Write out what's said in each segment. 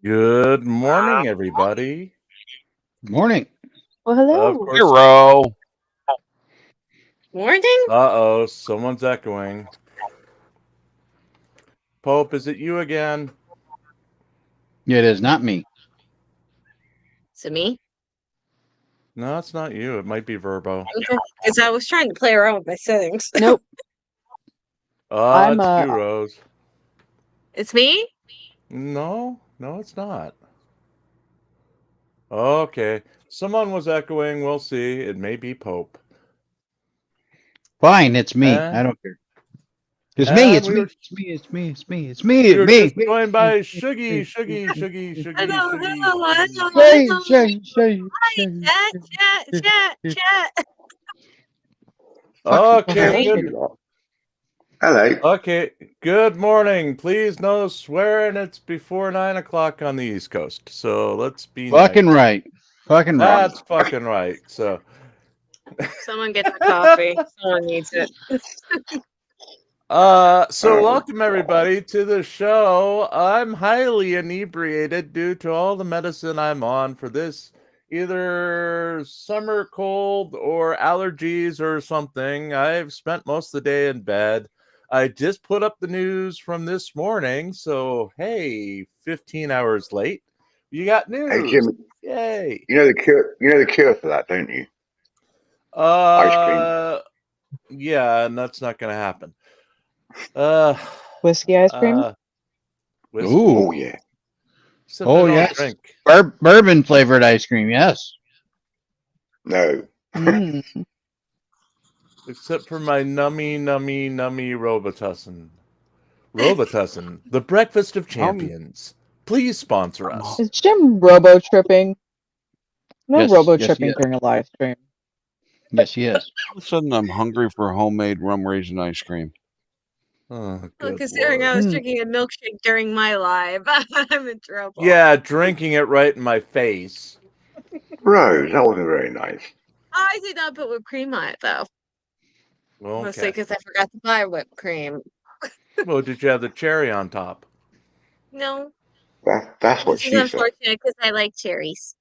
Good morning, everybody. Morning. Well, Of hello. course. Hero. Morning? Uh-oh, someone's echoing. Pope, is it you again? It is not me. Is it me? No, it's not you. It might be Verbo. Because I was trying to play around with my settings. Nope. I'm It's you, Rose. It's me? No, it's not. Okay, someone was echoing. We'll see. It may be Pope. Fine, it's me. And- I don't care. It's me. It's we me. were- It's me. It's me. It's me. It's me. We were Me. just Me. joined by me, Shuggy. Hello. Shay. Shay. Shay. Hi, chat. Okay, Right. good. Hello. Okay, good morning. Please no swearing. It's before 9 o'clock on the East Coast, so let's be Fucking nice. right. Fucking right. That's fucking right. So, Someone get the coffee. Someone needs it. welcome everybody to the show. I'm highly inebriated due to all the medicine I'm on for this either summer cold or allergies or something. I've spent most of the day in bed. I just put up the news from this morning, so hey, 15 hours late. You got news. Hey Jim, Yay. you know the cure. You know the cure for that, don't you? Ice Yeah, and that's not gonna happen. Whiskey ice cream? Whiskey. Ooh. Oh yeah. Except Oh, I don't yes. drink. Bourbon flavored ice cream. Yes. No. Mm. Except for my nummy Robitussin. Robitussin, the breakfast of champions. Please sponsor us. Is Jim robo tripping? No Yes, robo yes, tripping yes. during a live stream. Yes, he is. All of a sudden, I'm hungry for homemade rum raisin ice cream. Oh, Well, good considering Lord. I was Mm. drinking a milkshake during my live, I'm in trouble. Yeah, drinking it right in my face. Rose, that wasn't very nice. I did not put whipped cream on it, though. Mostly Okay. because I forgot to buy whipped cream. Well, did you have the cherry on top? No. That's what This is she said. unfortunate because I like cherries.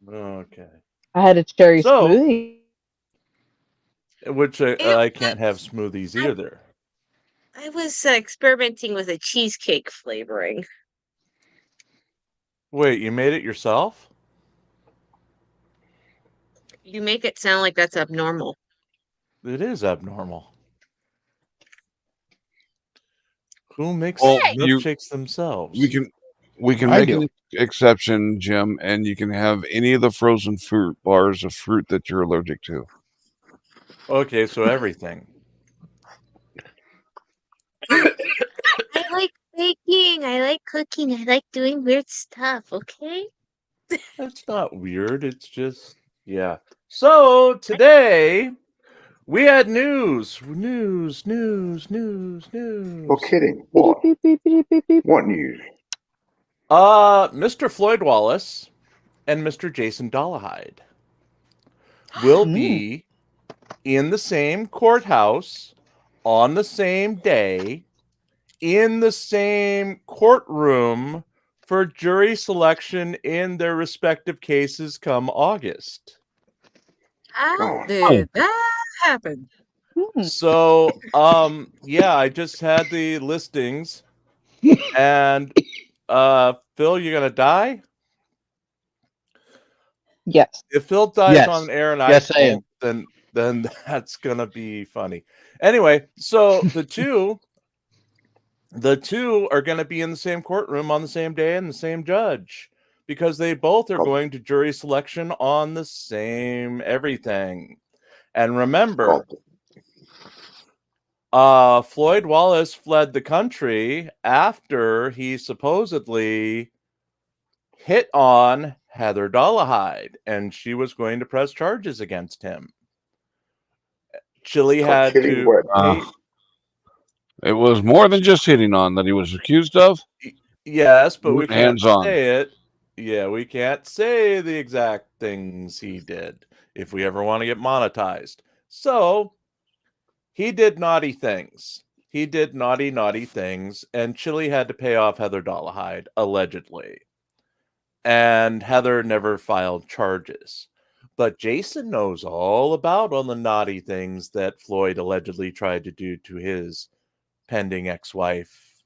Okay. I had a cherry So- smoothie. Which I can't have smoothies either. I was experimenting with a cheesecake flavoring. Wait, you made it yourself? You make it sound like that's abnormal. It is abnormal. Who makes Well, milkshakes themselves? We can I make do. an exception, Jim, and you can have any of the frozen fruit bars of fruit that you're allergic to. Okay, so everything. I like baking. I like cooking. I like doing weird stuff, okay? That's not weird. It's just, yeah. So today we had news. You're kidding. What? Beep, beep, beep, beep, beep. What news? Mr. Floyd Wallace and Mr. Jason Dollahide will be in the same courthouse on the same day in the same courtroom for jury selection in their respective cases come August. How Oh. did that happen? So, yeah, I just had the listings, and Phil, you're gonna die. Yes. If Phil dies Yes. on air and Yes, I I am. don't, then that's gonna be funny. Anyway, so the two are gonna be in the same courtroom on the same day and the same judge because they both are going to jury selection on the same everything. And remember, Floyd Wallace fled the country after he supposedly hit on Heather Dollahide, and she was going to press charges against him. Chile had to pay. It was more than just hitting on that he was accused of. Yes, but we can't Hands-on. say it. Yeah, we can't say the exact things he did if we ever want to get monetized. So he did naughty things. He did naughty things, and Chile had to pay off Heather Dollahide, allegedly. and Heather never filed charges. But Jason knows all about all the naughty things that Floyd allegedly tried to do to his pending ex-wife.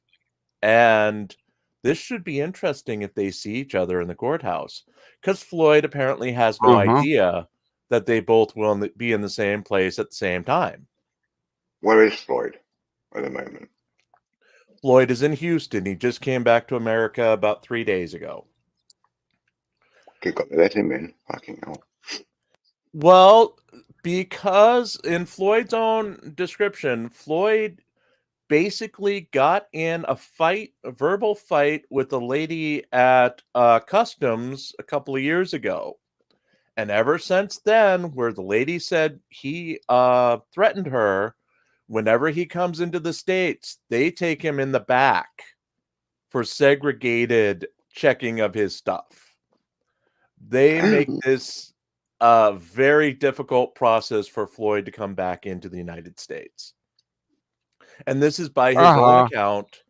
And this should be interesting if they see each other in the courthouse, because Floyd apparently has no idea that they both will be in the same place at the same time. Where is Floyd at the moment? Floyd is in Houston. He just came back to America about 3 days ago. You got to let him in. Fucking hell. Well, because in Floyd's own description, Floyd basically got in a verbal fight with a lady at Customs a couple of years ago. And ever since then, where the lady said he threatened her, whenever he comes into the States, they take him in the back for segregated checking of his stuff. They make this a very difficult process for Floyd to come back into the United States. And this is by his own account,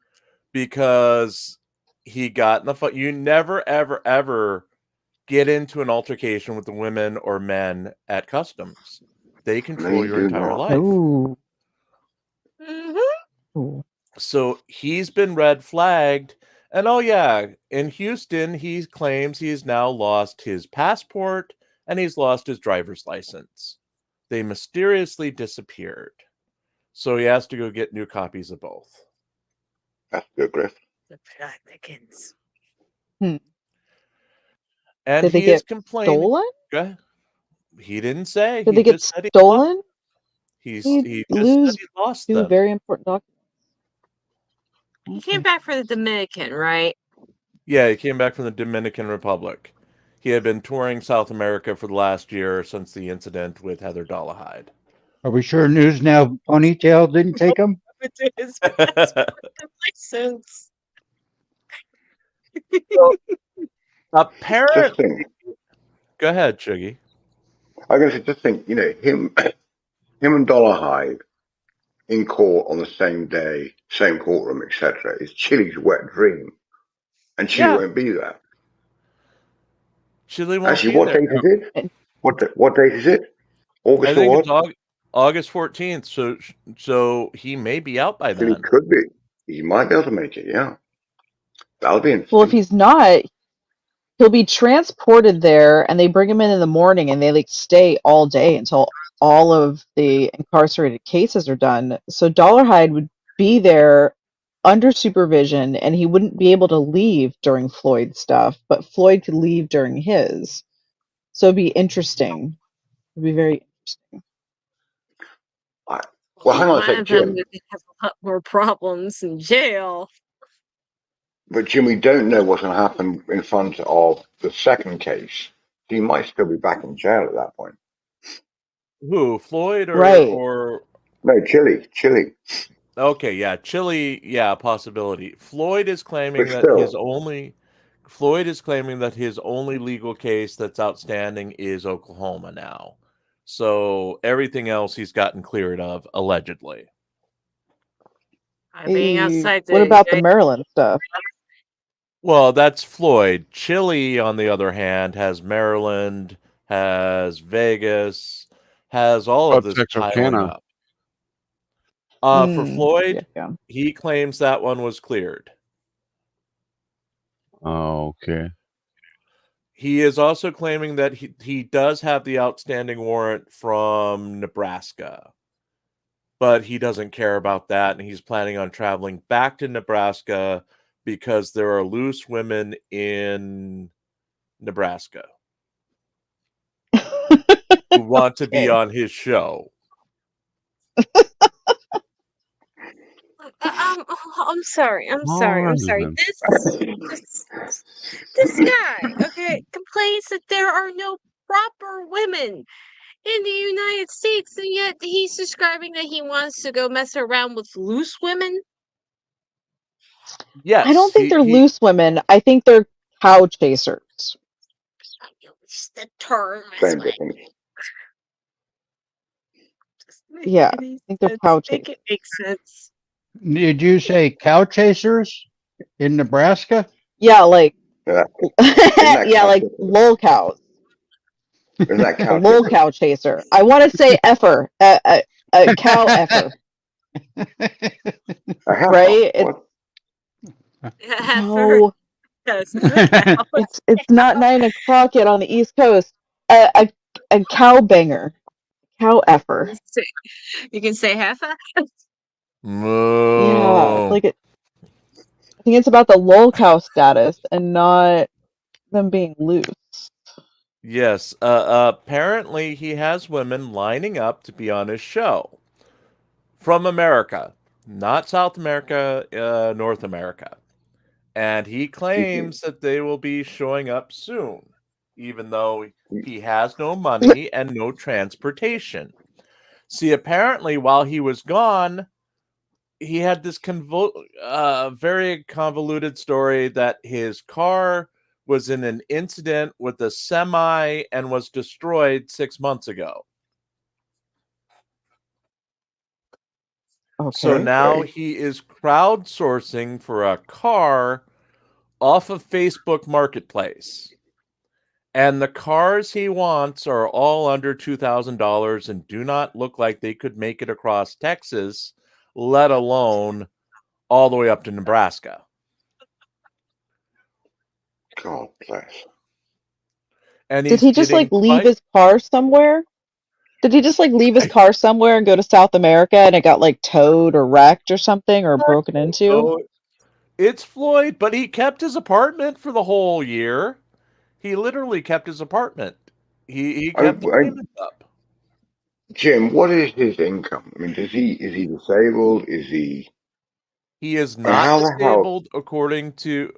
because he got in the fight. You never, ever, ever get into an altercation with the women or men at Customs. They control your entire life. Ooh. Mm-hmm. Ooh. So he's been red flagged. And oh yeah, in Houston, he claims he's now lost his passport and he's lost his driver's license. They mysteriously disappeared. So he has to go get new copies of both. That's good, Griff. The practicants. And Did they he is get complaining. stolen? He didn't say. Did He they get just said stolen? he He'd just lose said he lost two them. very important documents. He came back for the Dominican, right? Yeah, he came back from the Dominican Republic. He had been touring South America for the last year since the incident with Heather Dollahide. Are we sure News Now Ponytail didn't take him? It is license. Apparently, Just think. go ahead, Chuggy. I guess just think, him and Dollahide in court on the same day, same courtroom, etc. is Chili's wet dream, and Chili won't be there. Chili won't Actually, be what there. date is it? What date is it? August I think or it's what? August 14th. So he may be out by Chili then. could be. He might be able to make it. Yeah, that'll be interesting. Well, if he's not, he'll be transported there, and they bring him in the morning, and they stay all day until all of the incarcerated cases are done. So Dollarhide would be there under supervision, and he wouldn't be able to leave during Floyd's stuff, but Floyd could leave during his. So it'd be interesting. It'd be very interesting. Well, hang on a One sec, of them Jim. would have a lot more problems in jail. But Jim, we don't know what's going to happen in front of the second case. He might still be back in jail at that point. Who, Floyd Right. or No, Chili. Okay, yeah, Chili, yeah, possibility. Floyd is claiming But that his only legal case that's outstanding is Oklahoma now. So everything else he's gotten cleared of, allegedly. Being outside What about the Maryland stuff? Well, that's Floyd. Chili, on the other hand, has Maryland, has Vegas, has all of this piling Texarkana. up. For Floyd, yeah. he claims that one was cleared. Oh, okay. He is also claiming that he does have the outstanding warrant from Nebraska, but he doesn't care about that, and he's planning on traveling back to Nebraska because there are loose women in Nebraska who want to be on his show. I'm sorry. I'm sorry. Alright, This guy, okay, complains that there are no proper women in the United States, and yet he's describing that he wants to go mess around with loose women. Yes, I don't think they're loose women. I think they're cow chasers. It's the term. Same difference. Yeah, I think they're cow chasers. Make it make sense. Did you say cow chasers in Nebraska? Yeah, like Isn't that Yeah, cow like chaser? lol cows. Isn't that A cow lol chaser? cow chaser. I want to say effer. A cow effer. A heifer? Right? It's What? For no. yes, it's a cow. It's not 9 o'clock yet on the East Coast. A cow banger. Cow effer. You can say heifer. Yeah, it's Moo. like I think it's about the lol cow status and not them being loose. Yes. Apparently, he has women lining up to be on his show from America, not South America, North America. And he claims that they will be showing up soon, even though he has no money and no transportation. See, apparently, while he was gone, he had this very convoluted story that his car was in an incident with a semi and was destroyed 6 months ago. So Okay. now Okay. he is crowdsourcing for a car off of Facebook Marketplace. And the cars he wants are all under $2,000 and do not look like they could make it across Texas, let alone all the way up to Nebraska. God bless. And Did he's he just like getting leave quite his car somewhere? Did he just like leave his car somewhere and go to South America and it got like towed or wrecked or something or broken into? oh, it's Floyd, but he kept his apartment for the whole year. He literally kept his apartment. He I, kept the I, payments up. Jim, what is his income? I mean, is he disabled? Is he? He is And not how the hell? disabled according to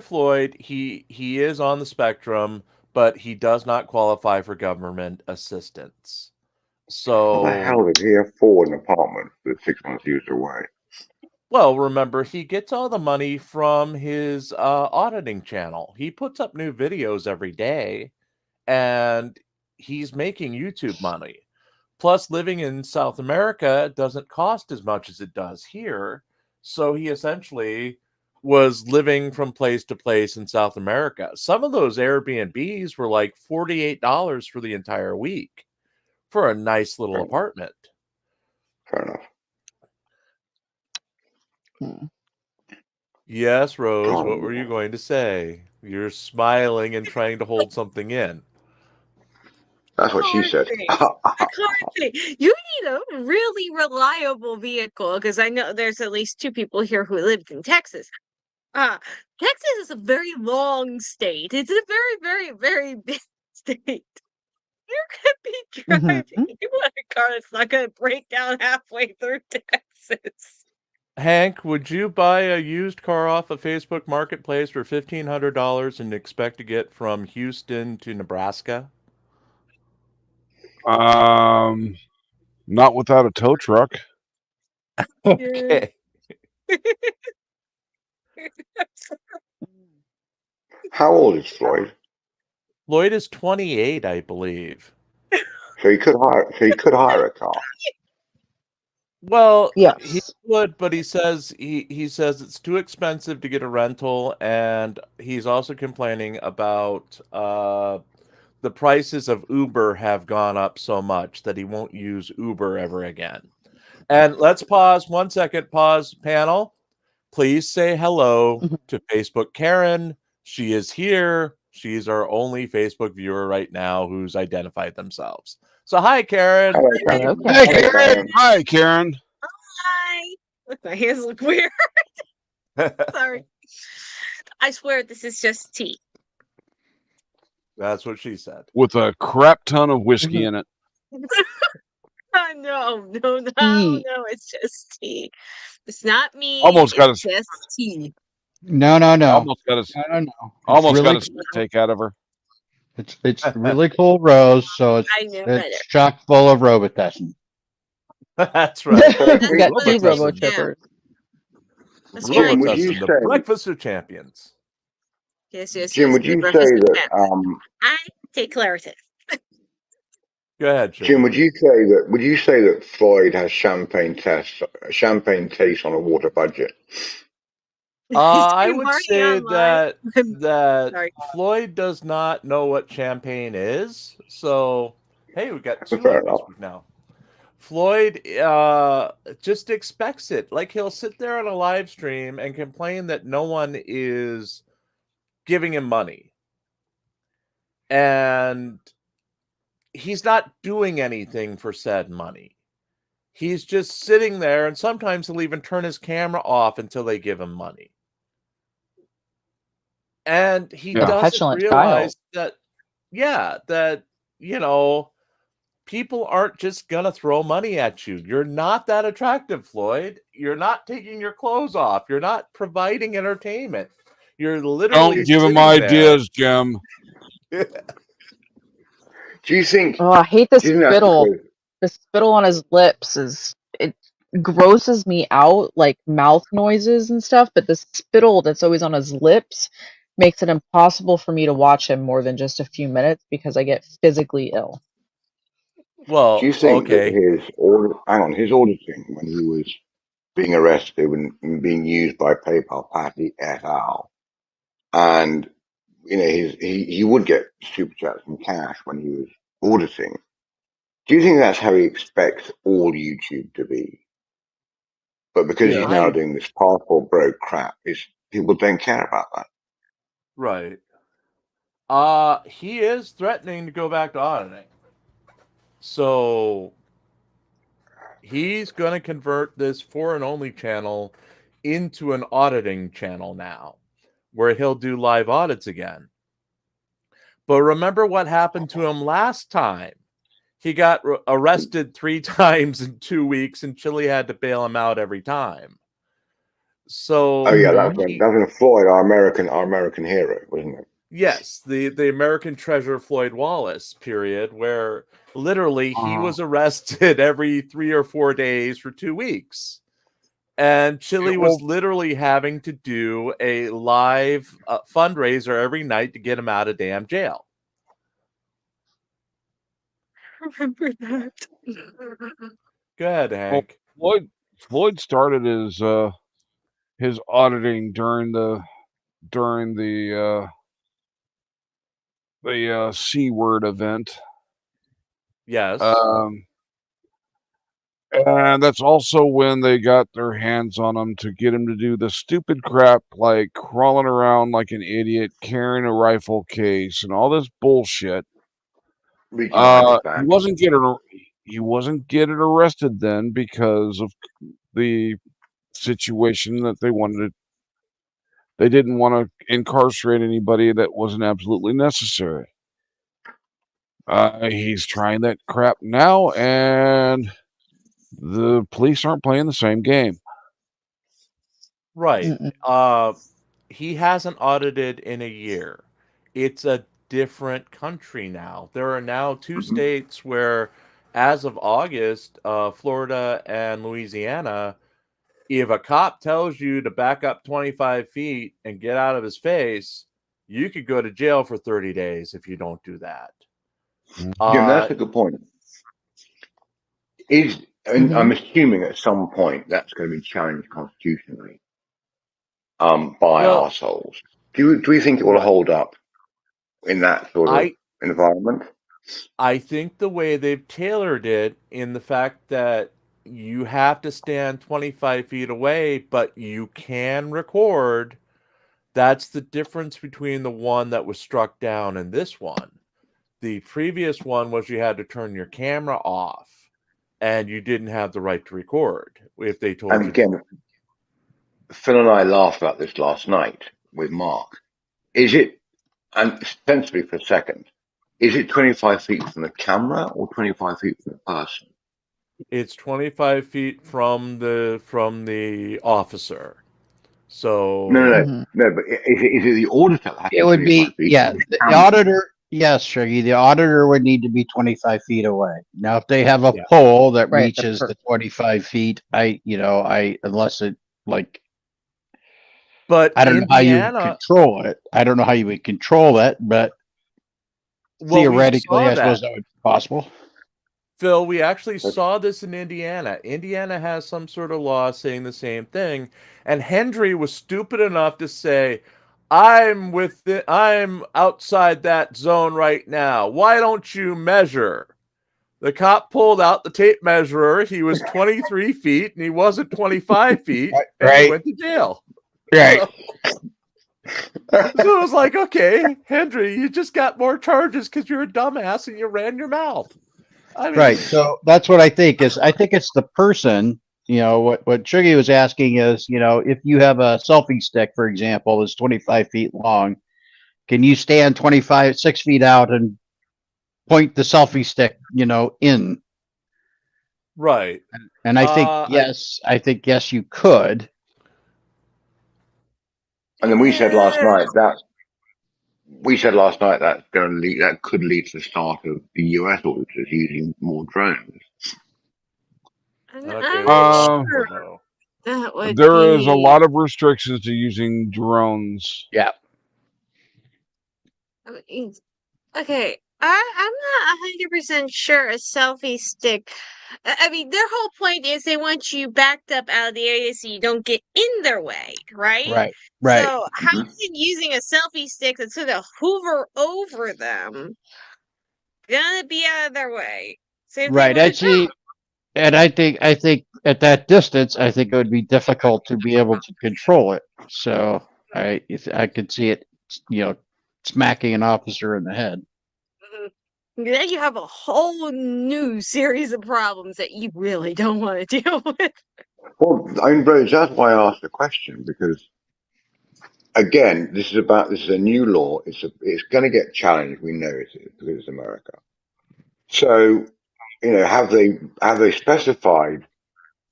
Floyd. He is on the spectrum, but he does not qualify for government assistance. How the So, hell did he afford an apartment for the 6 months he was away? well, remember he gets all the money from his auditing channel. He puts up new videos every day, and he's making YouTube money. Plus, living in South America doesn't cost as much as it does here. So he essentially was living from place to place in South America. Some of those Airbnbs were like $48 for the entire week for a nice little Fair, apartment. fair enough. Hmm. Yes, Rose, God, what were you going to say? You're smiling and trying to hold something in. that's what she Car said. thing. A car thing. You need a really reliable vehicle because I know there's at least 2 people here who lived in Texas. Texas is a very long state. It's a very, very, very big state. You could be driving. Mm-hmm. You want a car that's not going to break down halfway through Texas. Hank, would you buy a used car off of Facebook Marketplace for $1,500 and expect to get from Houston to Nebraska? Not without a tow truck. Okay. How old is Floyd? Lloyd is 28, I believe. So he could hire. So he could hire a car. Well, he Yes. would, but he says it's too expensive to get a rental, and he's also complaining about the prices of Uber have gone up so much that he won't use Uber ever again. And let's pause 1 second. Pause panel. Please say hello Mhm. to Facebook Karen. She is here. She's our only Facebook viewer right now who's identified themselves. So hi, Karen. Hello, Hello, Karen. Hey, Hello, Karen. Karen. Karen. Hi, Karen. Hi. Look, my hands look weird. Sorry. I swear this is just tea. That's what she said. With a crap ton of whiskey Mhm. in it. No, Tea. it's just tea. It's not me. Almost got It's a, just tea. No, no, no. almost got a, No, no, no. It's almost got really a spit take out of her. it's really cool, Rose. So I know it's better. chock full of Robitussin. That's right. So That's We who, got what I tea take robo Robitussin. now. chippers. That's what I Jim, would take. you Robitussin, the say? breakfast of champions. Yes, Jim, would the you say breakfast of that? champions. I take Claritin. Go ahead, Jim, Sugar. would you say that Floyd has champagne taste on a water budget? I I'm would already say online. that Sorry. Floyd does not know what champagne is. So, hey, we got 2 Fair on enough. Facebook now. Floyd just expects it. Like he'll sit there on a live stream and complain that no one is giving him money. And he's not doing anything for said money. He's just sitting there, and sometimes he'll even turn his camera off until they give him money. And he The Yeah. doesn't petulant realize child. that, people aren't just gonna throw money at you. You're not that attractive, Floyd. You're not taking your clothes off. You're not providing entertainment. You're literally Don't give him sitting there. ideas, Jim. Do you think? Oh, I hate the Do you think that's spittle. because? The spittle on his lips it grosses me out, like mouth noises and stuff, but the spittle that's always on his lips makes it impossible for me to watch him more than just a few minutes because I get physically ill. Do Well, you think that okay. his auditing when he was being arrested and being used by PayPal Patty et al. And he would get super chats and cash when he was auditing. Do you think that's how he expects all YouTube to be? But because he's Yeah. now doing this passport bro crap, people don't care about that. Right. He is threatening to go back to auditing. So he's going to convert this foreign only channel into an auditing channel now, where he'll do live audits again. But remember what happened to him last time? He got arrested 3 times in 2 weeks, and Chile had to bail him out every time. Oh So yeah, Mhm. that was when Floyd, our American hero, wasn't it? yes, the American treasure Floyd Wallace period, where literally he was arrested every 3 or 4 days for 2 weeks. And Chile was literally having to do a live fundraiser every night to get him out of damn jail. Remember that. Go ahead, Well, Hank. Floyd started his auditing during the C word event. Yes. And that's also when they got their hands on him to get him to do the stupid crap like crawling around like an idiot, carrying a rifle case, and all this bullshit. Reaching behind his back. He wasn't getting arrested then because of the situation that they didn't want to incarcerate anybody that wasn't absolutely necessary. He's trying that crap now, and the police aren't playing the same game. Right. Mm-mm. He hasn't audited in a year. It's a different country now. There are now 2 states where, as of August, Florida and Louisiana, if a cop tells you to back up 25 feet and get out of his face, you could go to jail for 30 days if you don't do that. Jim, that's a good point. And I'm assuming at some point that's going to be challenged constitutionally by well, arseholes. Do we think it will right. hold up in that sort of I environment? I think the way they've tailored it in the fact that you have to stand 25 feet away, but you can record, that's the difference between the one that was struck down and this one. The previous one was you had to turn your camera off and you didn't have the right to record if they told And you again, to. Phil and I laughed about this last night with Mark. Is it, and sensibly for a second, is it 25 feet from the camera or 25 feet from the person? It's 25 feet from the officer. No, So no, no, Mhm. no. But is it the auditor that has to It be would 25 be, feet yeah, or the the camera? auditor, yes, Shaggy, the auditor would need to be 25 feet away. Now, if they have a yeah. pole that Right. reaches the 25 feet, unless it, like, But I don't know how you would Indiana, control it. I don't know how you would control it, but well, we theoretically, saw I suppose that. that would be possible. Phil, we actually saw this in Indiana. Indiana has some sort of law saying the same thing, and Hendry was stupid enough to say, I'm outside that zone right now. Why don't you measure? The cop pulled out the tape measurer. He was 23 feet and he wasn't 25 feet, and he went to jail. Right. So it was like, okay, Hendry, you just got more charges because you're a dumbass and you ran your mouth. I mean, Right. So that's what I think is. I think it's the person. What Chuggy was asking is, if you have a selfie stick, for example, that's 25 feet long, can you stand 6 feet out and point the selfie stick, in? right. And I think yes, yes, you could. And then we said last night that's going to lead, that could lead to the start of the US auditors using more drones. I'm Okay, not well, sure no. that would There is a be. lot of restrictions to using drones. Yeah. Okay, I'm not 100% sure a selfie stick. I mean, their whole point is they want you backed up out of the area so you don't get in their way, right? Right. Right. So how is it using a selfie stick that's going to hover over them gonna be out of their way? Same Right. thing I with a see. And I think at that distance, I think it would be difficult to be able to control it. So I could see it, smacking an officer in the head. drone. Then you have a whole new series of problems that you really don't want to deal with. Well, I mean, Rose, that's why I asked the question, because again, this is a new law. It's going to get challenged. We know it is because it's America. So, have they specified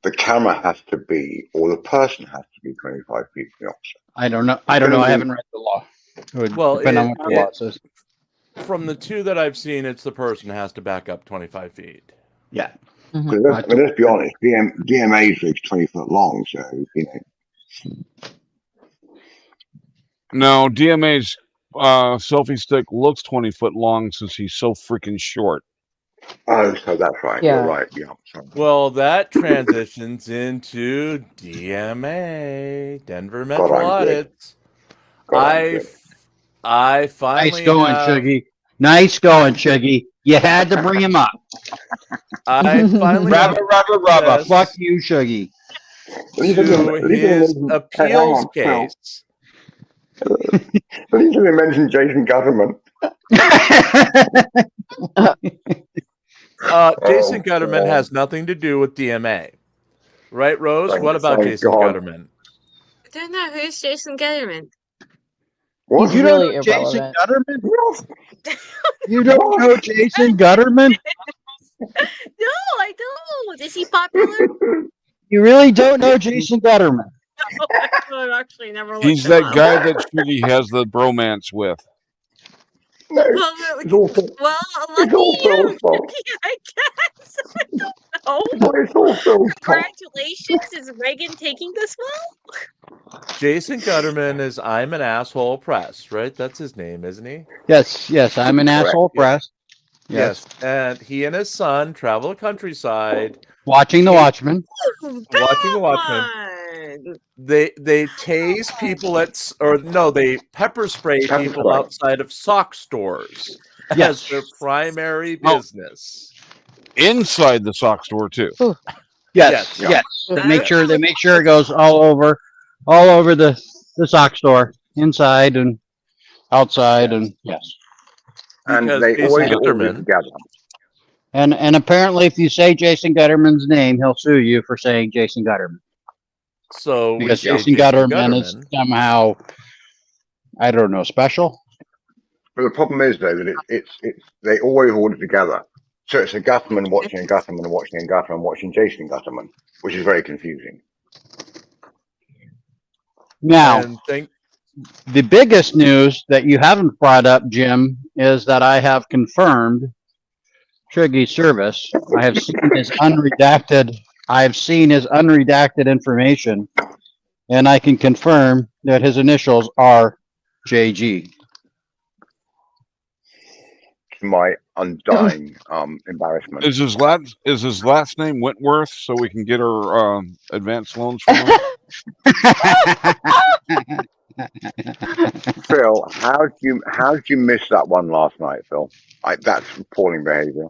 the camera has to be, or the person has to be 25 feet from the officer? I don't know. It's I going to I be, haven't read the law. It would Well, depend on what the law says. from the two that I've seen, it's the person has to back up 25 feet. Yeah. because let's be honest, DMA is 20 foot long, so No, DMA's selfie stick looks 20 foot long since he's so freaking short. Oh, so that's right. Yeah. You're right. Yeah. Sorry. Well, that transitions into DMA, Denver Metro God, I'm good. Audits. God, I'm good. I finally Nice going, have, Chuggy. Nice going, Chuggy. You had to bring him up. I finally have Rubber. access Fuck you, Chuggy. to his Hang appeals on, Phil. case. Please let me mention Jason Gutterman. Jason Oh, Gutterman God. has nothing to do with DMA. Right, Rose? Thank- What about thank Jason God. Gutterman? I don't know who's Jason Gutterman. What? He's You don't really know Jason irrelevant. Gutterman? You don't know Jason Gutterman? No, I don't. Is he popular? You really don't know Jason Gutterman? No, I've actually never looked He's him that up. guy that Shiggy has the bromance with. No, Well, it's all Phil. well, It's lucky all you, Phil's fault. I guess. I don't know. It's all Phil's fault. Congratulations, is Reagan taking this well? Jason Gutterman is I'm an Asshole Press, right? That's his name, isn't he? Yes. I'm an asshole Yeah. press. Yes. And he and his son travel the countryside Watching The Watchmen. watching The Watchmen. They tase people they pepper spray Pepper people spray. outside of sock stores Yes. as their primary Oh. business. Inside the sock store too. Yes. They make sure it goes all over the sock store, inside and outside, and yes. And Because they Jason always order Gutterman, together. And apparently, if you say Jason Gutterman's name, he'll sue you for saying Jason Gutterman, so we because say Jason Gutterman is somehow, I don't know, special. But the problem is though that it's they always order together. So it's a Gutterman watching a Gutterman watching a Gutterman watching Jason Gutterman, which is very confusing. Now, And think the biggest news that you haven't brought up, Jim, is that I have confirmed Triggy's service. I have seen his unredacted. I have seen his unredacted information, and I can confirm that his initials are JG. to my undying embarrassment. Is his last name Wentworth, so we can get our advanced loans from him? Phil, how'd you miss that one last night, Phil? That's appalling behaviour.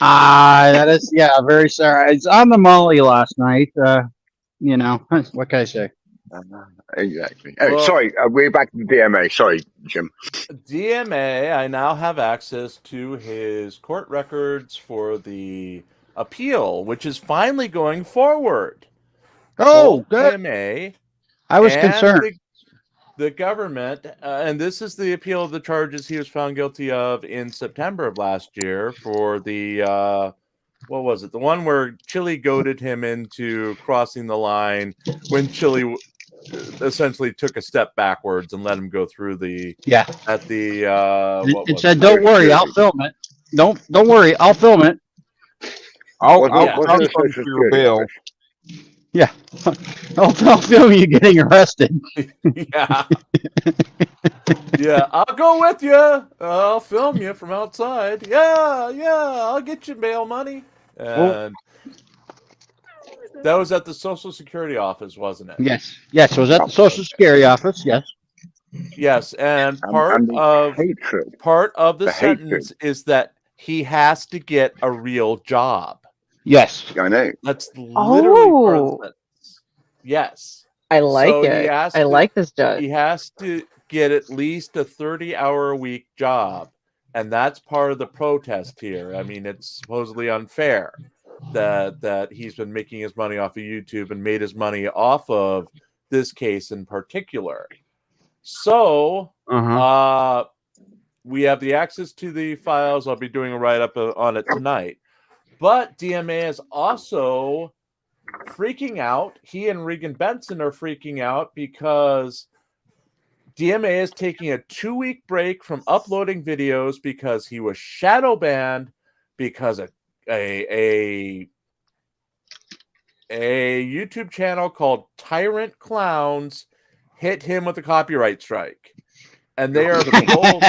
That is, yeah, very sorry. It's on the Molly last night. You know, what can I say? Exactly. Oh, Well- sorry, we're back to the DMA. Sorry, Jim. DMA, I now have access to his court records for the appeal, which is finally going forward. Oh, Both good. DMA I was and concerned. the government, and this is the appeal of the charges he was found guilty of in September of last year for the, what was it? The one where Chile goaded him into crossing the line when Chile essentially took a step backwards and let him go through the, Yeah. at the, It said, "Don't worry, I'll film it. Don't worry, I'll film it." I'll Yeah. What's I'll the fund Social for your Security bail. office? Yeah, I'll film you getting arrested. Yeah. Yeah, I'll go with you. I'll film you from outside. Yeah, I'll get you bail money. And that was at the Social Security office, wasn't it? Yes, it was at the Social Security office. Yes. Yes, and part And the of hatred. the The hatred. sentence is that he has to get a real job. Yes. I know. That's literally part of Oh, the sentence. Yes. I like So he it. has I to- like this judge. He has to get at least a 30-hour-a-week job, and that's part of the protest here. I mean, it's supposedly unfair that he's been making his money off of YouTube and made his money off of this case in particular. So, we have the access to the files. I'll be doing a write-up on it tonight. But DMA is also freaking out. He and Regan Benson are freaking out because DMA is taking a 2-week break from uploading videos because he was shadow banned because a YouTube channel called Tyrant Clowns hit him with a copyright strike. And they are both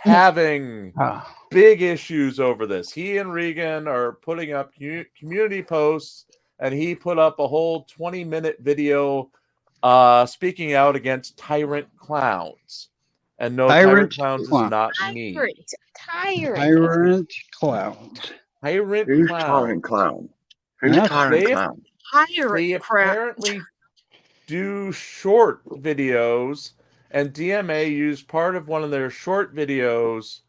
having big issues over this. He and Regan are putting up community posts, and he put up a whole 20-minute video speaking out against Tyrant Clowns. And no, Tyrant Clowns is not me. Tyrant Clowns. Tyrant Who's Clowns. Tyrant Clown? Who's Yeah. Tyrant Clown? They apparently do short videos, and DMA used part of one of their short videos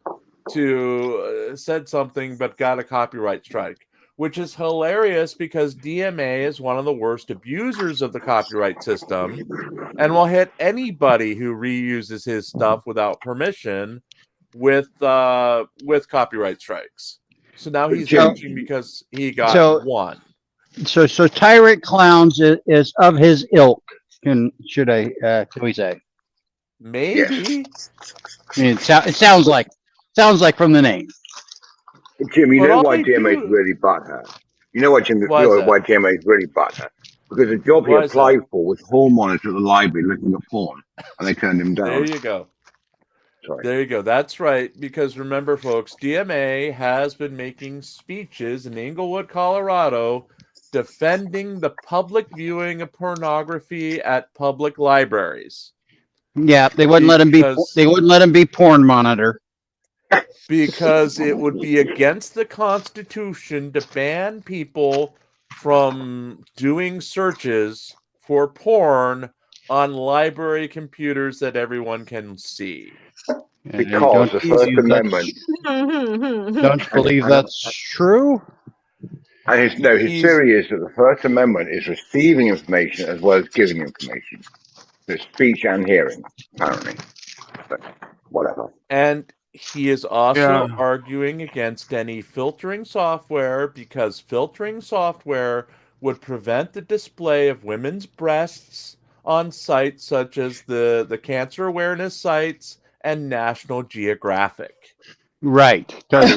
to said something but got a copyright strike, which is hilarious because DMA is one of the worst abusers of the copyright system and will hit anybody who reuses his stuff without permission with copyright strikes. So now he's bitching because he got one. So Tyrant Clowns is of his ilk. Can we say? Maybe. I mean, it sounds like from the name. Jim, you But know all why they DMA do- is really butthurt? You know why, Jim? Why is that? Why DMA is really butthurt? Because the job he Why is applied for was hall monitor at the library looking at porn, and they turned him down. There you go. Sorry. There you go. That's right. Because remember, folks, DMA has been making speeches in Inglewood, Colorado, defending the public viewing of pornography at public libraries. Yeah, they wouldn't let him be. They wouldn't let him be porn monitor. Because it would be against the Constitution to ban people from doing searches for porn on library computers that everyone can see. Because the First Amendment. Don't believe that's true. And his theory is that the First Amendment is receiving information as well as giving information. So speech and hearing, apparently. But whatever. And he is also arguing against any filtering software because filtering software would prevent the display of women's breasts on sites such as the cancer awareness sites and National Geographic. Right. The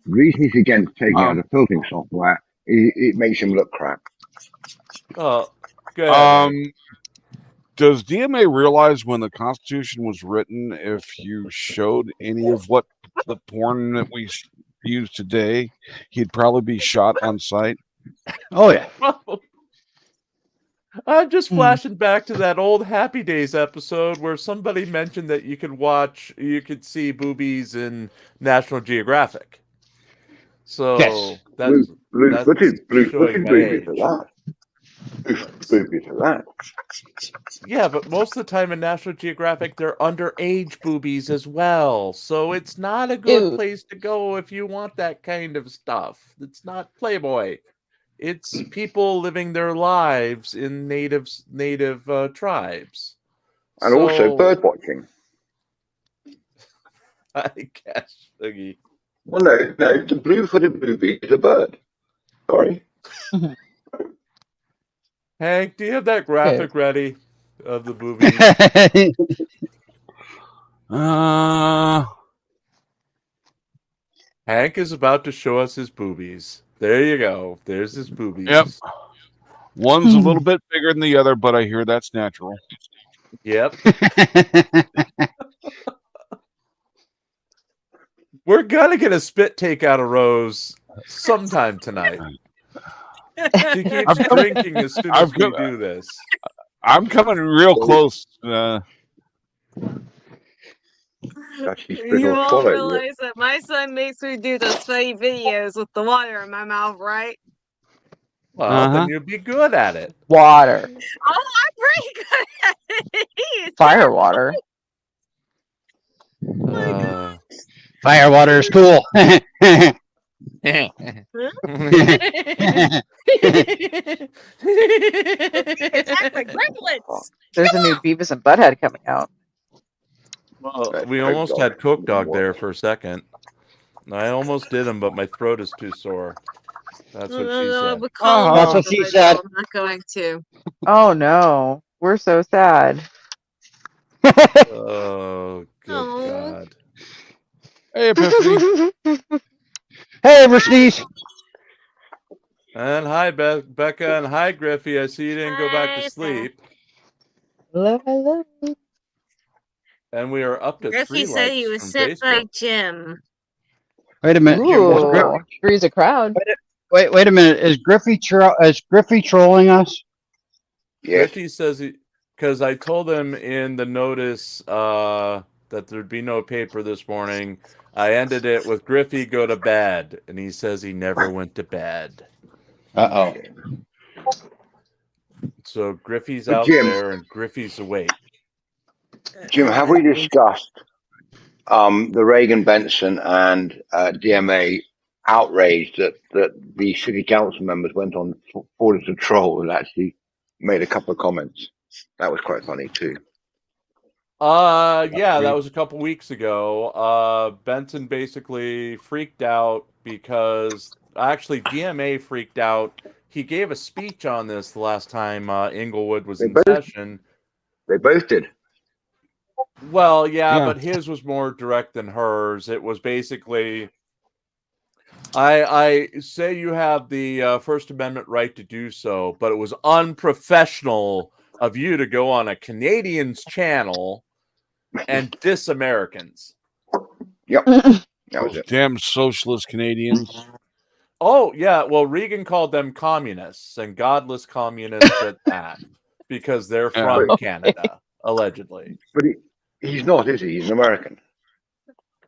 reason he's against taking out the filtering software is it makes him look crap. Oh, go ahead. Does DMA realize when the Constitution was written, if you showed any of what the porn that we use today, he'd probably be shot on sight? Oh yeah. I'm just Hmm. flashing back to that old Happy Days episode where somebody mentioned that you could see boobies in National Geographic. So Yes. that's Blue-footed showing my boobies age. are that. Boobies are that. Yeah, but most of the time in National Geographic, they're underage boobies as well. So it's not a good Ew. place to go if you want that kind of stuff. It's not Playboy. It's people living their lives in native tribes. And also So bird watching. I guess, Shuggy. Well, no, the blue-footed booby is a bird. Sorry. Hank, do you have that graphic ready of the boobies? Hank is about to show us his boobies. There you go. There's his boobies. Yep. One's a little bit bigger than the other, but I hear that's natural. Yep. We're gonna get a spit take out of Rose sometime tonight. She keeps drinking as soon as we do this. I'm coming real close. You all realize that my son makes me do those funny videos with the water in my mouth, right? Well, then you'll be good at it. Water. Oh, I'm pretty good at it. Fire water. Fire water is cool. Attack my gremlins. There's a new Beavis and Butthead coming out. Well, we almost had Coke Dog there for a second. I almost did him, but my throat is too sore. That's what she said. That's what she said. I'm not going to. Oh no, we're so sad. Oh, good God. Hey, Epiphany. Hey, Eversneeze. And hi, Becca, and hi, Griffey. I see you didn't go back to sleep. Hello. And we are up to Griffey 3 said he likes was from sent by Facebook. Jim. Wait a minute. Ooh, three's a crowd. Wait a minute. Is Griffey trolling us? Yes. Griffey says because I told him in the notice that there'd be no paper this morning. I ended it with Griffey go to bed, and he says he never went to bed. Uh-oh. So Griffey's But out Jim- there, and Griffey's awake. Jim, have we discussed the Reagan Benson and DMA outrage that the city council members went on Border to Troll and actually made a couple of comments? That was quite funny too. Yeah, that was a couple weeks ago. Benson basically freaked out because actually DMA freaked out. He gave a speech on this the last time Inglewood was in session. They both did. Well, yeah, Yeah. but his was more direct than hers. It was basically, I say you have the First Amendment right to do so, but it was unprofessional of you to go on a Canadian's channel and diss Americans. Yep. That was Those it. damn socialist Canadians. Oh, yeah. Well, Reagan called them communists and godless communists at that because they're from Canada, allegedly. But he's not, is he? He's an American.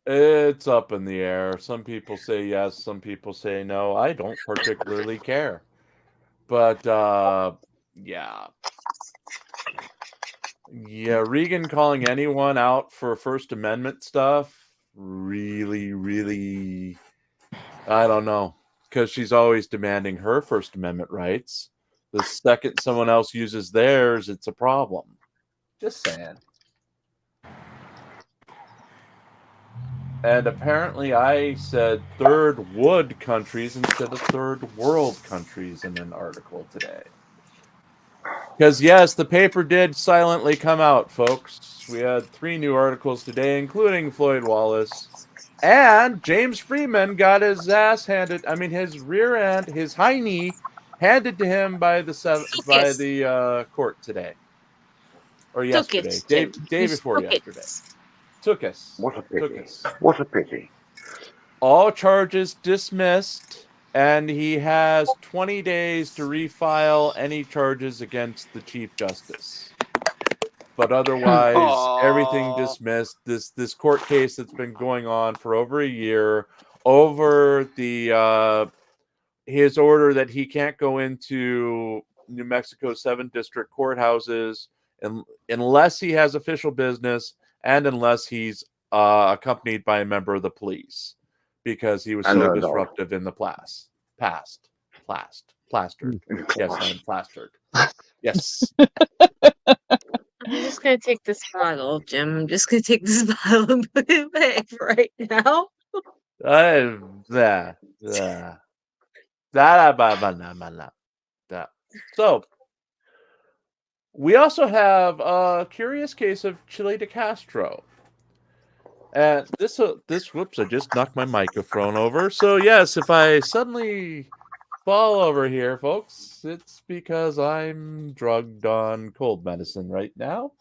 It's up in the air. Some people say yes, some people say no. I don't particularly care. But, yeah. Yeah, Reagan calling anyone out for First Amendment stuff, really, really, I don't know. Because she's always demanding her First Amendment rights. The second someone else uses theirs, it's a problem. Just saying. And apparently I said third wood countries instead of third world countries in an article today. Because, yes, the paper did silently come out, folks. We had 3 new articles today, including Floyd Wallace. And James Freeman got his ass handed, his rear end, his high knee, handed to him by the court today. or yesterday, Jim. day You before took it. yesterday. Took us. What a Took pity. us. What a pity. All charges dismissed, and he has 20 days to refile any charges against the Chief Justice. But otherwise, everything Aw. dismissed. This court case that's been going on for over a year over the his order that he can't go into New Mexico 7 district courthouses unless he has official business and unless he's accompanied by a member of the police, because he was And so a dog. disruptive in the plastered. In Yes, class. I'm plastered. Yes. I'm just gonna take this bottle, Jim. I'm just gonna take this bottle and put it back right now. So we also have a curious case of Chile de Castro. And this whoops, I just knocked my microphone over. So yes, if I suddenly fall over here, folks, it's because I'm drugged on cold medicine right now.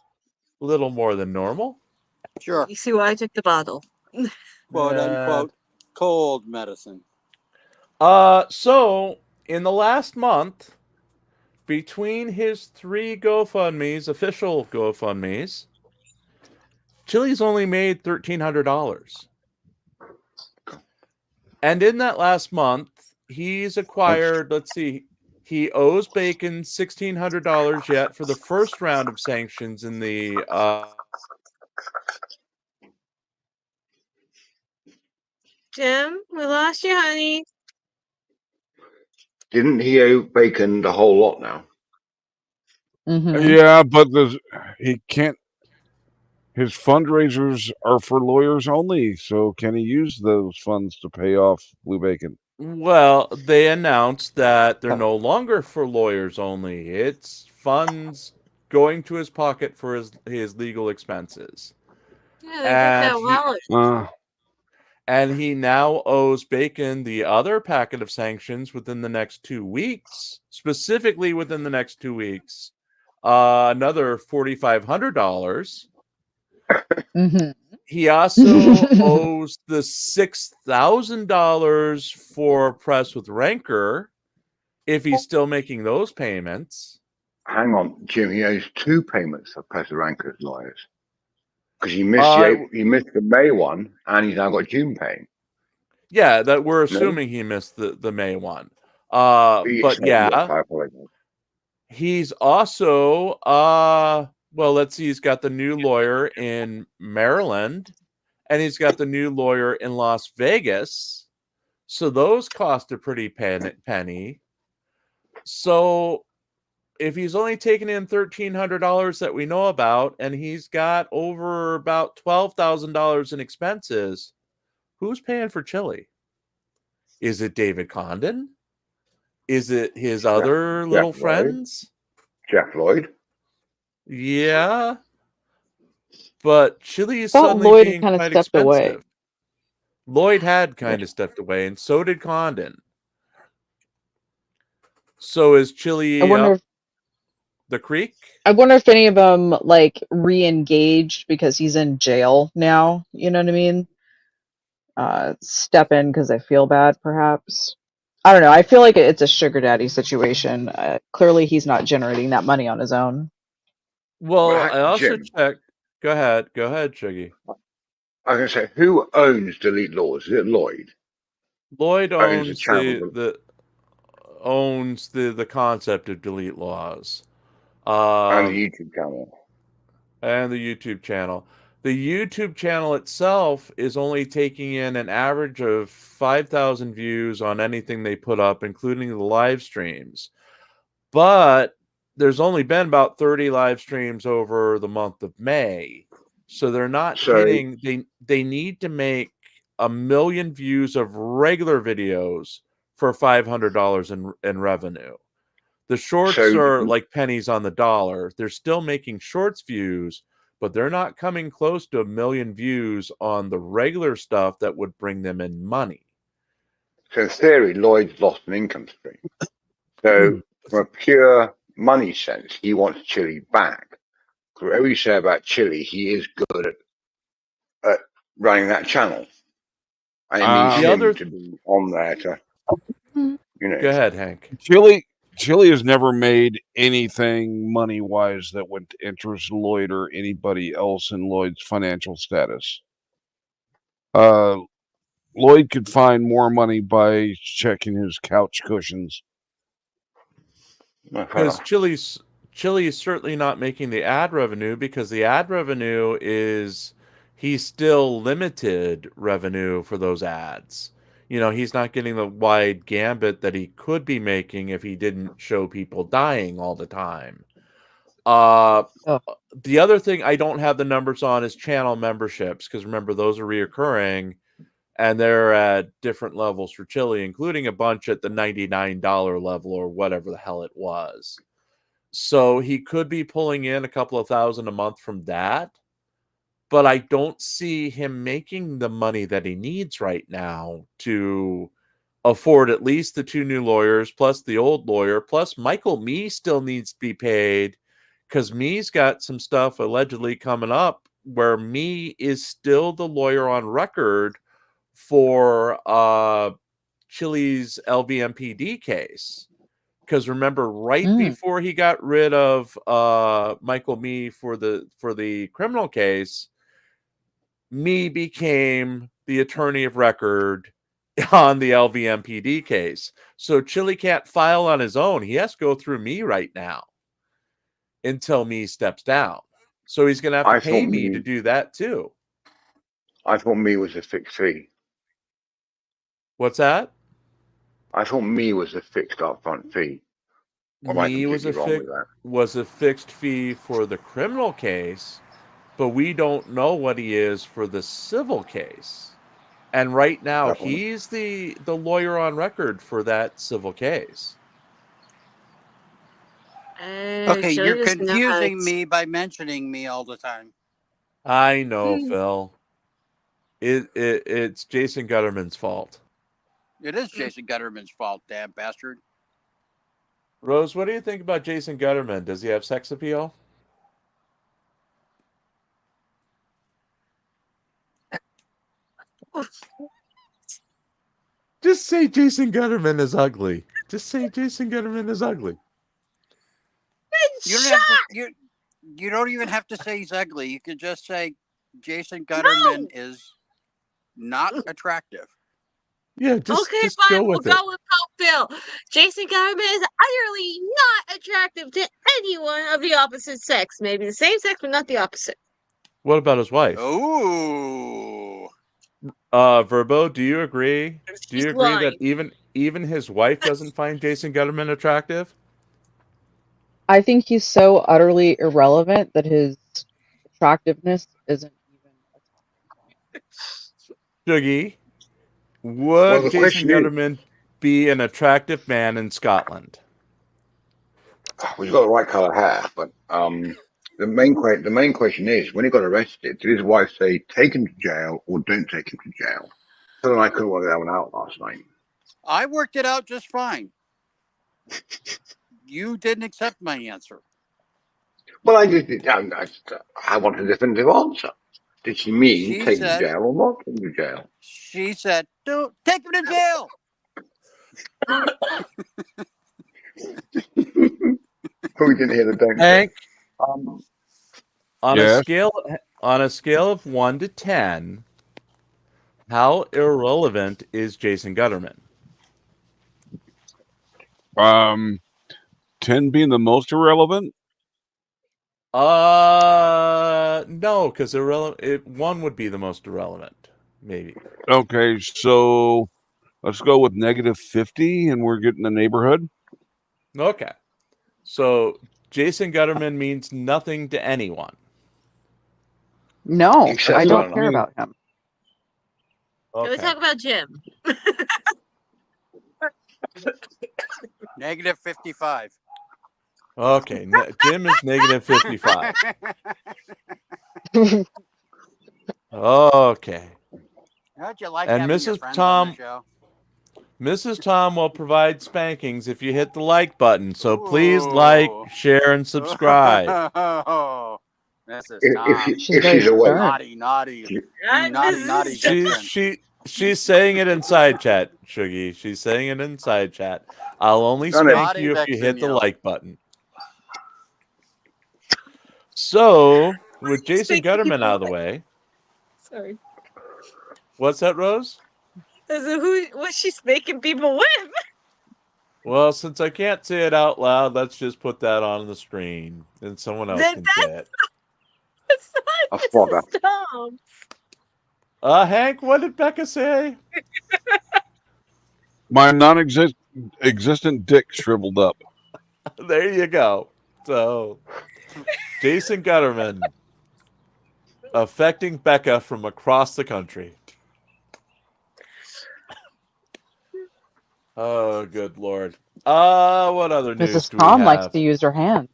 A little more than normal. Sure. You see why I took the bottle? Quote unquote cold medicine. So in the last month, between his 3 GoFundMe's, official GoFundMe's, Chili's only made $1,300. And in that last month, he's acquired, let's see, he owes Bacon $1,600 yet for the first round of sanctions in the Jim, we lost you, honey. Didn't he owe Bacon the whole lot now? Mhm. Yeah, but he can't. His fundraisers are for lawyers only, so can he use those funds to pay off Blue Bacon? Well, they announced that they're no longer for lawyers only. It's funds going to his pocket for his legal expenses. Yeah, they did that while And he now owes Bacon the other packet of sanctions within the next 2 weeks, specifically within the next 2 weeks, another $4,500. Mhm. He also owes the $6,000 for Press with Rancor, if he's still making those payments. Hang on, Jim. He owes 2 payments for Professor Ranker's lawyers because he missed the May one, and he's now got June paying. Yeah, that we're No? assuming he missed the May one. Yes, But yeah, I apologize. he's also well, let's see, he's got the new lawyer in Maryland, and he's got the new lawyer in Las Vegas. So those cost a pretty penny. So if he's only taking in $1,300 that we know about, and he's got over about $12,000 in expenses, who's paying for Chili? Is it David Condon? Is it his other little friends? Jeff Lloyd. Yeah. But Chili is Thought suddenly Lloyd had being kind of quite stepped away. expensive. Lloyd had kind of stepped away, and so did Condon. So is Chili I wonder up if the creek? any of them like re-engaged because he's in jail now. You know what I mean? Step in because they feel bad, perhaps. I don't know. I feel like it's a sugar daddy situation. Clearly, he's not generating that money on his own. Well, I also Jim, checked. Go ahead, Chuggy. I was going to say, who owns Delete Laws? Is it Lloyd? Lloyd Owns the owns channel. the concept of Delete Laws. And the YouTube channel. And the YouTube channel. The YouTube channel itself is only taking in an average of 5,000 views on anything they put up, including the live streams. But there's only been about 30 live streams over the month of May. So they're not hitting, they need to make 1 million views of regular videos for $500 in revenue. The shorts are like pennies on the dollar. They're still making shorts views, but they're not coming close to 1 million views on the regular stuff that would bring them in money. So in theory, Lloyd's lost an income stream. So from a pure money sense, he wants Chili back. whatever you say about Chili, he is good at running that channel. And it needs Um, The him other, to be on there to, you know. go ahead, Hank. Chili has never made anything money wise that would interest Lloyd or anybody else in Lloyd's financial status. Lloyd could find more money by checking his couch cushions. No, fair Because enough. Chili is certainly not making the ad revenue, because the ad revenue is, he's still limited revenue for those ads. You know, he's not getting the wide gambit that he could be making if he didn't show people dying all the time. Uh, Oh, the other thing I don't have the numbers on is channel memberships, because remember, those are reoccurring and they're at different levels for Chili, including a bunch at the $99 level or whatever the hell it was. So he could be pulling in a couple of thousand a month from that, but I don't see him making the money that he needs right now to afford at least the 2 new lawyers plus the old lawyer, plus Michael Mee still needs to be paid, because Mee's got some stuff allegedly coming up where Mee is still the lawyer on record for Chili's LVMPD case. Because remember, right before he got rid of Michael Mee for the criminal case, Mee became the attorney of record on the LVMPD case. So Chili can't file on his own. He has to go through Mee right now until Mee steps down. So he's going to have to I thought pay Mee to me, do that too. I thought me was a fixed fee. What's that? I thought me was a fixed upfront fee. Or am I Mee completely wrong with that? was a fixed fee for the criminal case, but we don't know what he is for the civil case. And right now, That one. he's the lawyer on record for that civil case. Okay, Chili you're doesn't know how confusing to. me by mentioning me all the time. I know, Phil. It's Jason Gutterman's fault. It is Jason Gutterman's fault, damn bastard. Rose, what do you think about Jason Gutterman? Does he have sex appeal? Just say Jason Gutterman is ugly. Just say Jason Gutterman is ugly. You don't have to. You don't even have to say he's ugly. You could just say Jason Gutterman No! is not attractive. Yeah, just Okay, just fine. go We'll with it. go with Phil. Jason Gutterman is utterly not attractive to anyone of the opposite sex. Maybe the same sex, but not the opposite. What about his wife? Oh. Verbo, do you agree? Do you She's agree that lying. even his wife doesn't find Jason Gutterman attractive? I think he's so utterly irrelevant that his attractiveness isn't even a talking point. Shuggy, Well, would the Jason question is, Gutterman be an attractive man in Scotland? well, he's got the right color hair, but the main question is, when he got arrested, did his wife say take him to jail or don't take him to jail? Phil and I couldn't work that one out last night. I worked it out just fine. You didn't accept my answer. Well, I want a definitive answer. Did she mean She take him to said, jail or not take him to jail? she said, don't take him to jail. But we didn't hear the don't bit. Hank, Um, on Yes. a scale of 1 to 10, how irrelevant is Jason Gutterman? 10 being the most irrelevant. No, because irrelevant. 1 would be the most irrelevant, maybe. Okay, so let's go with -50, and we're getting the neighborhood. Okay, so Jason Gutterman means nothing to anyone. No, Except I for don't that care line. about him. Can we talk about Jim? -55. Okay, Jim is -55. Okay. How'd you like And having your Mrs. friends on the show? Mrs. Tom will provide spankings if you hit the like button. So please like, Ooh. share, and subscribe. This is if She's if very she's awake, stern. naughty, she- you naughty veteran. She's saying it inside chat, Shuggy. She's saying it inside chat. I'll only No, no. spank Naughty you if you hit vexing the you. like button. So, with Jason Speaking Gutterman people out of the with- way, Sorry. what's that, Rose? So who was she making people with? Well, since I can't say it out loud, let's just put that on the screen, and someone else can say it. It's A not flogger. Tom. Hank, what did Becca say? My non-existent dick shriveled up. There you go. So, Jason Gutterman affecting Becca from across the country. Oh, good Lord. What other news Mrs. do we Tom likes have? to use her hands.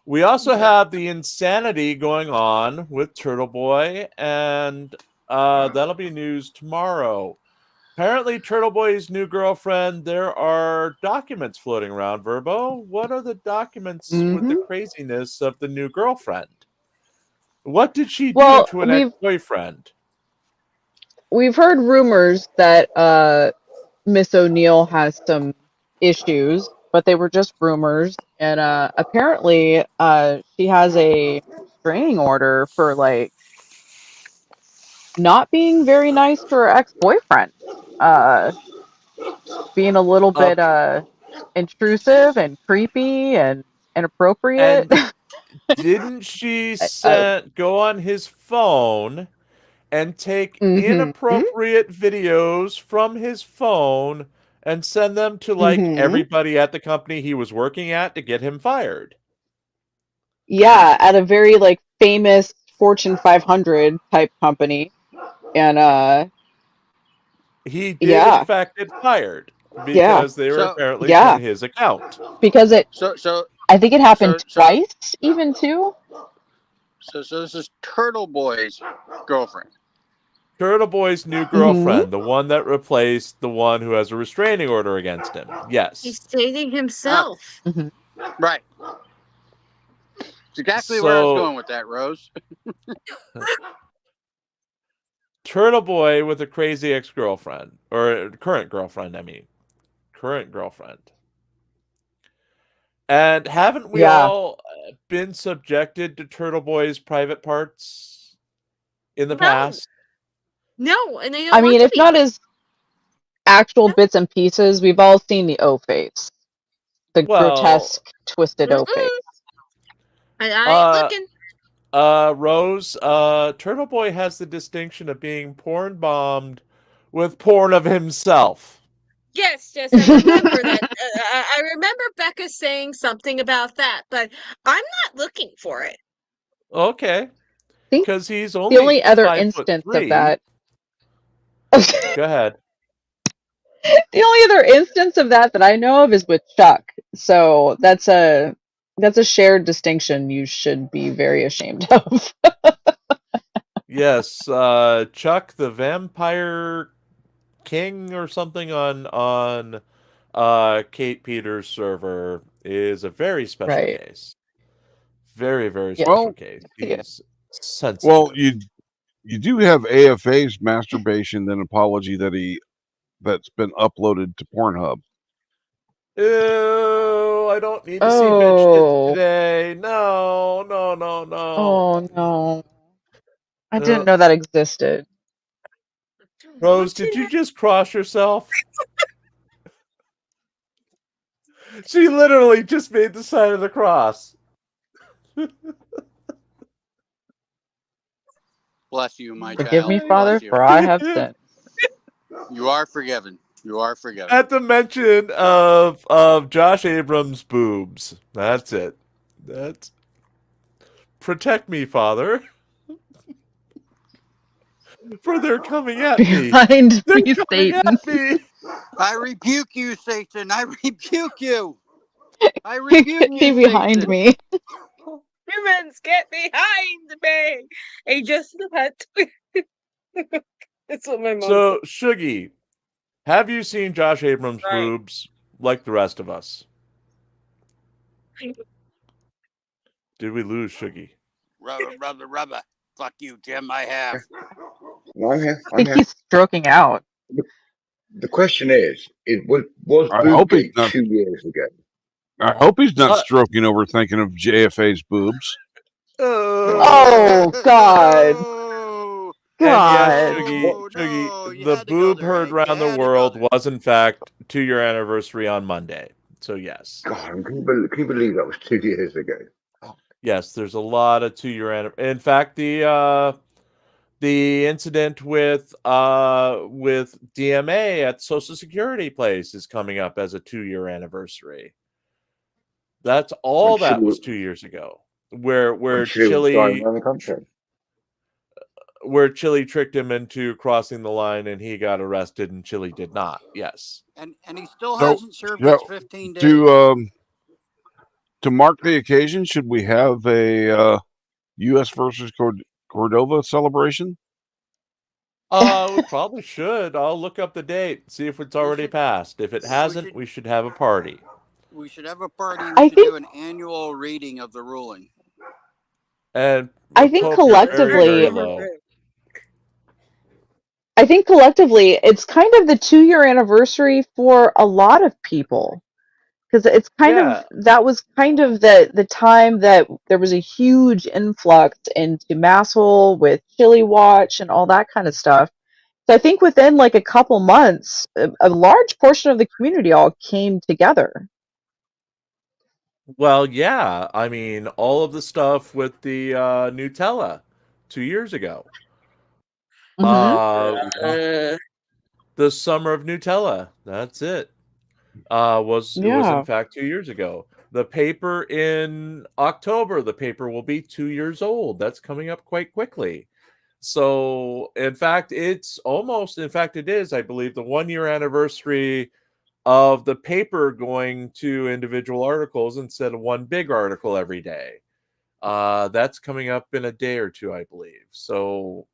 We also have the insanity going on with Turtle Boy, and that'll be news tomorrow. Apparently, Turtle Boy's new girlfriend, there are documents floating around, Verbo. What are the documents with the craziness of the new girlfriend? What did she do Well, to an ex-boyfriend? we've heard rumors that Miss O'Neill has some issues, but they were just rumors. And apparently, she has a restraining order for like not being very nice to her ex-boyfriend, being a little bit intrusive and creepy and inappropriate. And didn't she go on his phone and take Mm-hmm. inappropriate videos from his phone and send them to like Mm-hmm. everybody at the company he was working at to get him fired? Yeah, at a very like famous Fortune 500 type company, and He did in yeah, fact get fired yeah, because they were So, apparently yeah, in his account. because so, so, I think it happened so, twice, even too. so this is Turtle Boy's girlfriend. Turtle Boy's new girlfriend, the one that replaced the one who has a restraining order against him. Yes. He's dating himself. Hmm. Right. It's exactly where I was So going with that, Rose. Turtle Boy with a crazy ex-girlfriend, or current girlfriend, I mean. Current girlfriend. And haven't we Yeah. all been subjected to Turtle Boy's private parts in the No. past? No, and they don't I want mean, to if be. not as actual No. bits and pieces, we've all seen the O face, the Well, grotesque, twisted O face. And I ain't looking. Rose, Turtle Boy has the distinction of being porn bombed with porn of himself. Yes, I remember that. I remember Becca saying something about that, but I'm not looking for it. Okay. I think Because he's the only only other 5'3". instance of that. Go ahead. The only other instance of that I know of is with Chuck. So that's a shared distinction you should be very ashamed of. Yes, Chuck the Vampire King or something on Kate Peters' server is a very special Right. case. Very, very Yeah. special Well, case. Yeah. He's sensitive. Well, you do have AFA's masturbation and apology that's been uploaded to Pornhub. Ew, I don't need to see bitch Oh. today. No. Oh no. I didn't Uh, know that existed. Rose, did you just cross yourself? She literally just made the sign of the cross. Bless you, my Forgive child. me, Bless Father, you. for I have sinned. You are forgiven. You are forgiven. At the mention of Josh Abrams' boobs. That's it. That's protect me, Father. For they're coming at me. Behind They're me, coming Satan. at me. I rebuke you, Satan. I rebuke you. I Get rebuke thee you, behind Satan. me. Humans, get behind me! I just had to. That's what my mom So, Shuggy, have you seen Josh Abrams' Right. boobs like the rest of us? said. Did we lose Shuggy? Rubber. Fuck you, Jim. I have. No, I'm here. I think he's stroking out. The question is, was I hope he's Boobgate not. 2 years ago? I hope he's not Uh, stroking over thinking of JFA's boobs. Oh, God. Oh, And yes, God. no, you the had to go boob there, heard eh? around You the had to go world there. was in fact 2-year anniversary on Monday. So yes. God, can you believe that was 2 years ago? Yes, there's a lot of 2-year anniversary. In fact, the incident with DMA at Social Security place is coming up as a 2-year anniversary. That's all that was 2 years ago. Where Chile was flying Chile around the country. where Chile tricked him into crossing the line and he got arrested and Chile did not. Yes. And he still So, hasn't served his 15 days. To mark the occasion, should we have a U.S. versus Cordova celebration? We probably should. I'll look up the date, see if it's already passed. If it hasn't, we should have a party. We should have a party. I We should think- do an annual reading of the ruling. And I think Pope, you're very, collectively- very low. I think collectively, it's kind of the 2-year anniversary for a lot of people. Because it's kind Yeah. of, that was kind of the time that there was a huge influx into Masshole with Chili Watch and all that kind of stuff. So I think within like a couple months, a large portion of the community all came together. Well, yeah. I mean, all of the stuff with the Nutella 2 years ago. Mhm. The summer of Nutella. That's it. Was Yeah. in fact 2 years ago. The paper in October. The paper will be 2 years old. That's coming up quite quickly. So, in fact, it is, I believe, the 1-year anniversary of the paper going to individual articles instead of one big article every day. That's coming up in a day or two, I believe. So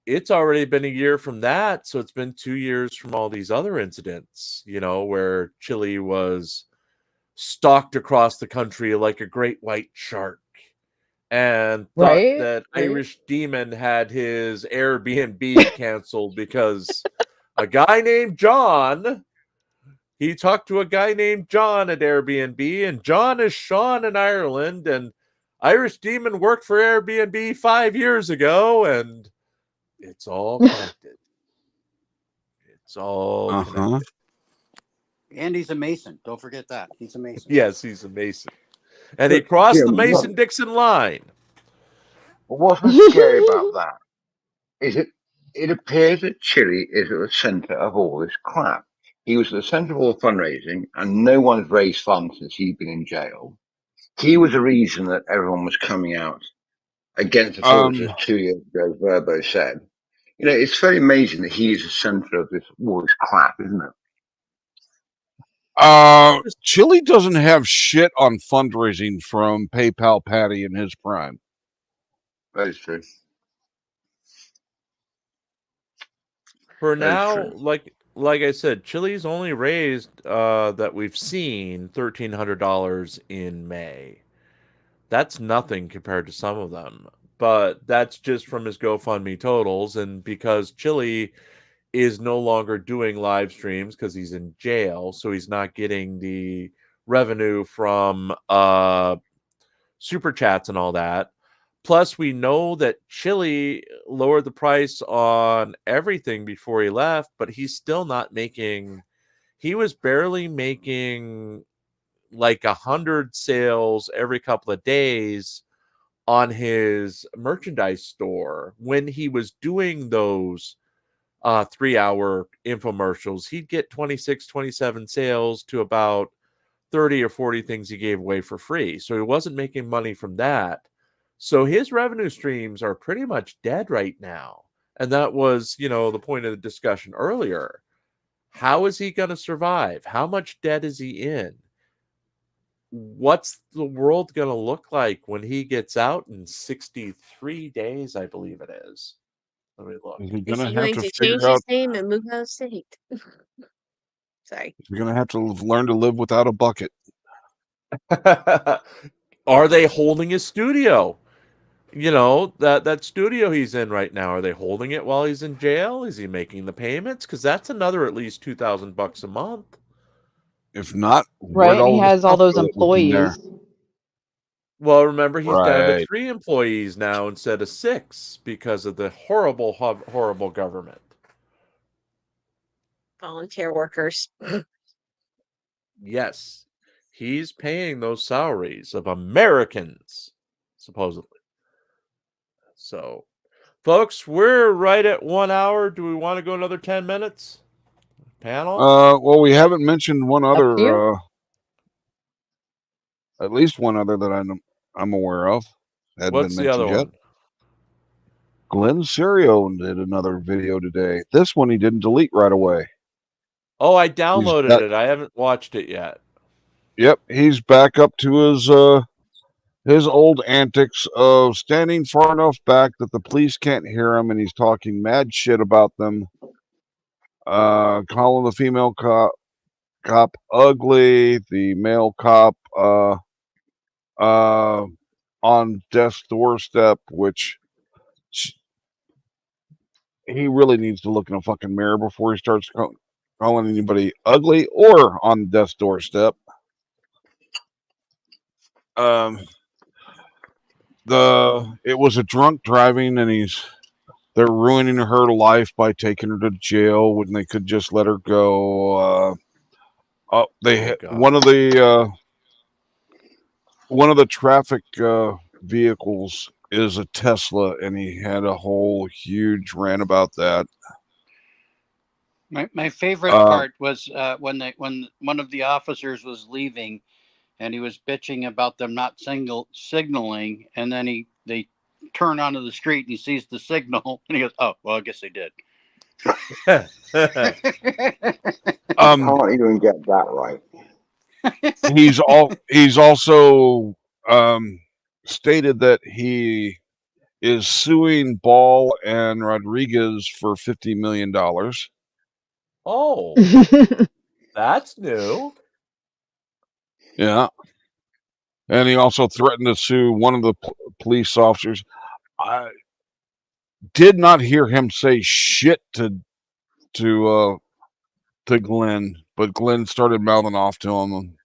it's already been a year from that. So it's been 2 years from all these other incidents, where Chile was stalked across the country like a great white shark and thought Right? that Irish Demon had his Airbnb canceled because a guy named John, he talked to a guy named John at Airbnb, and John is Sean in Ireland, and Irish Demon worked for Airbnb 5 years ago, and it's all connected. It's all connected. And he's a Mason. Don't forget that. He's a Mason. Yes, he's a Mason. And he crossed the Mason-Dixon line. But what's so scary about that is it appears that Chile is at the centre of all this crap. He was at the centre of all the fundraising, and no one's raised funds since he's been in jail. He was the reason that everyone was coming out against the forces 2 years ago, Verbo said. It's very amazing that he's the centre of all this crap, isn't it? Chile doesn't have shit on fundraising from PayPal Patty in his prime. That is true. For now, like I said, Chile's only raised that we've seen $1,300 in May. That's nothing compared to some of them, but that's just from his GoFundMe totals, and because Chile is no longer doing live streams because he's in jail, so he's not getting the revenue from super chats and all that. Plus, we know that Chile lowered the price on everything before he left, but he's still not making. He was barely making like 100 sales every couple of days on his merchandise store when he was doing those 3-hour infomercials. He'd get 26, 27 sales to about 30 or 40 things he gave away for free. So he wasn't making money from that. So his revenue streams are pretty much dead right now. And that was, the point of the discussion earlier. How is he going to survive? How much debt is he in? What's the world going to look like when he gets out in 63 days, I believe it is? Let me look. Is he Is going to he have going to to figure change out? his name and move out of state? Sorry. He's going to have to learn to live without a bucket. Are they holding his studio? You know, that studio he's in right now, are they holding it while he's in jail? Is he making the payments? Because that's another at least $2,000 a month. If not, Right? where'd And he all the has all stuff those go that was in there? employees. Well, remember, he's down to Right. 3 employees now instead of 6 because of the horrible, horrible government. Volunteer workers. Yes, he's paying those salaries of Americans, supposedly. So, folks, we're right at 1 hour. Do we want to go another 10 minutes? Panel? Well, we haven't mentioned one Up to other, you. at least one other that I'm aware of. Hadn't What's been the other mentioned yet. one? Glenn Serio did another video today. This one he didn't delete right away. Oh, I downloaded it. I haven't watched it yet. Yep, he's back up to his old antics of standing far enough back that the police can't hear him, and he's talking mad shit about them. Calling the female cop ugly, the male cop on death's doorstep, which he really needs to look in a fucking mirror before he starts calling anybody ugly or on death's doorstep. It was a drunk driving, and they're ruining her life by taking her to jail when they could just let her go. One of the traffic vehicles is a Tesla, and he had a whole huge rant about that. My favorite part was when one of the officers was leaving, and he was bitching about them not signaling, and then they turn onto the street and he sees the signal, and he goes, "Oh, well, I guess they did." Can't even get that right. He's also stated that he is suing Ball and Rodriguez for $50 million. Oh, that's new. Yeah. And he also threatened to sue one of the police officers. I did not hear him say shit to Glenn, but Glenn started mouthing off to him and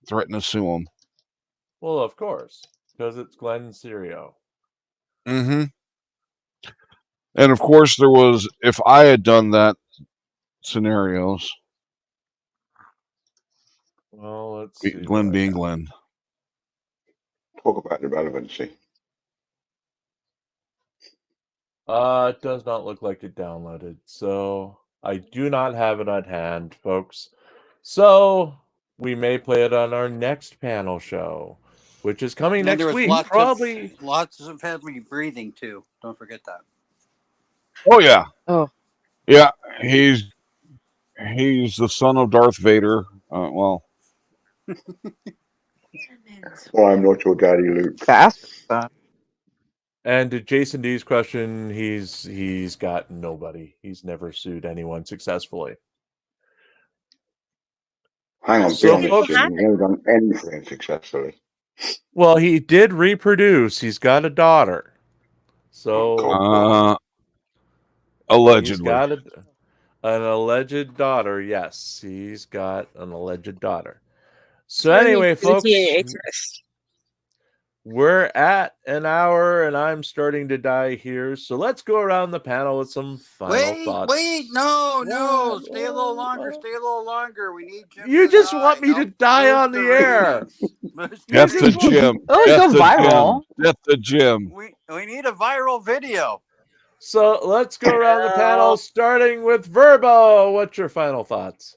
threatened to sue him. Well, of course, because it's Glenn Serio. Mm-hmm. And of course, there was, if I had done that, scenarios. Well, let's see. Glenn being Glenn. Talk about the relevancy. It does not look like it downloaded, so I do not have it at hand, folks. So we may play it on our next panel show, which is coming next week. Lots of heavy breathing too. Don't forget that. Oh yeah. Oh yeah. He's the son of Darth Vader. Well, I'm not your daddy, Luke. fast. And to Jason D's question, he's got nobody. He's never sued anyone successfully. Hang on, So, be honest, Jim. He's never done anything successfully. Well, he did reproduce. He's got a daughter. So allegedly. He's got an alleged daughter. Yes, he's got an alleged daughter. So anyway, folks, we're at an hour, and I'm starting to die here. So let's go around the panel with some final thoughts. No, stay a little longer. We need Jim. You just want me to die on the air. Death to Jim. Oh, go viral. Death to Jim. We need a viral video. So let's go around the panel, starting with Verbo. What's your final thoughts?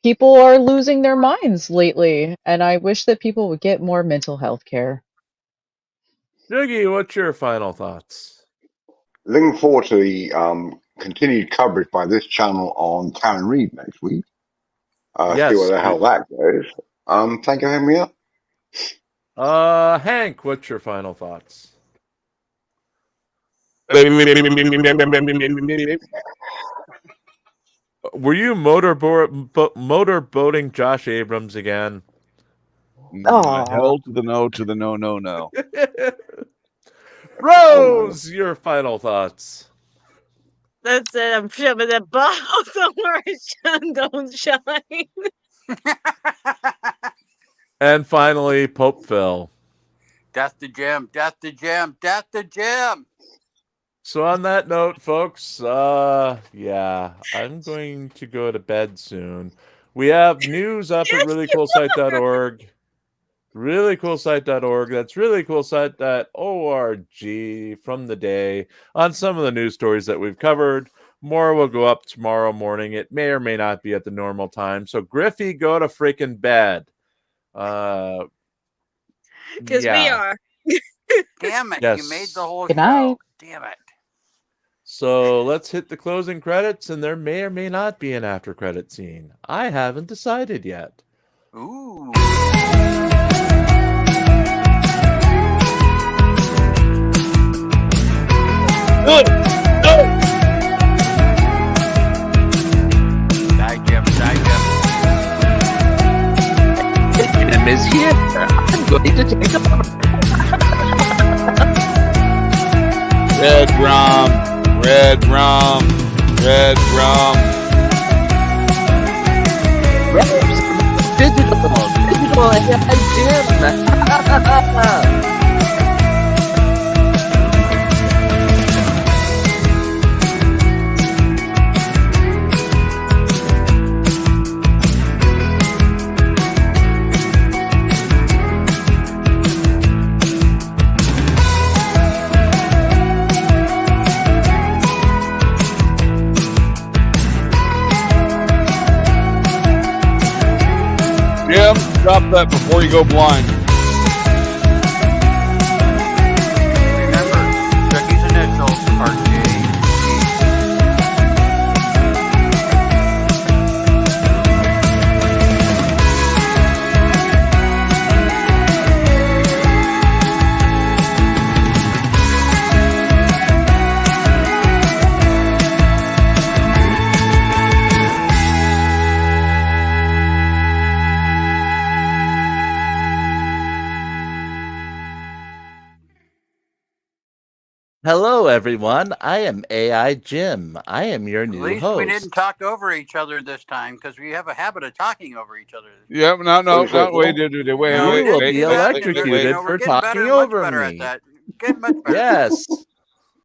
People are losing their minds lately, and I wish that people would get more mental health care. Jiggy, what's your final thoughts? Looking forward to the continued coverage by this channel on Karen Reed next week. Yes, see where the hell that goes. Thank you for having me up. Hank, what's your final thoughts? Were you motorboating Josh Abrams again? Aw. Hell to the no, to the no, no, no. Rose, your final thoughts. That's it. I'm shoving the ball somewhere it don't shine. And finally, Pope Phil. Death to Jim. Death to Jim. Death to Jim. So on that note, folks, yeah, I'm going to go to bed soon. We have news up at reallycoolsite.org. Reallycoolsite.org. That's reallycoolsite.org from the day on some of the news stories that we've covered. More will go up tomorrow morning. It may or may not be at the normal time. So Griffey, go to freaking bed. Because we Yeah. are. Damn it. Yes. You made the whole Good show. night. Damn it. So let's hit the closing credits, and there may or may not be an after credit scene. I haven't decided yet. Ooh. Die, Jim. Die, Jim. Jim is here. I'm going to take over. Red rum, red rum, red rum. Digital, Jim. Jim, drop that before you go blind. Remember, Chucky's initials are J. Hello, everyone. I am AI Jim. I am your At new least host. we didn't talk over each other this time because we have a habit of talking over each other. Yep, no, What is it? wait, No, You we will didn't be do that. electrocuted We're for getting better, talking much over better me. at that. Getting much better. Yes.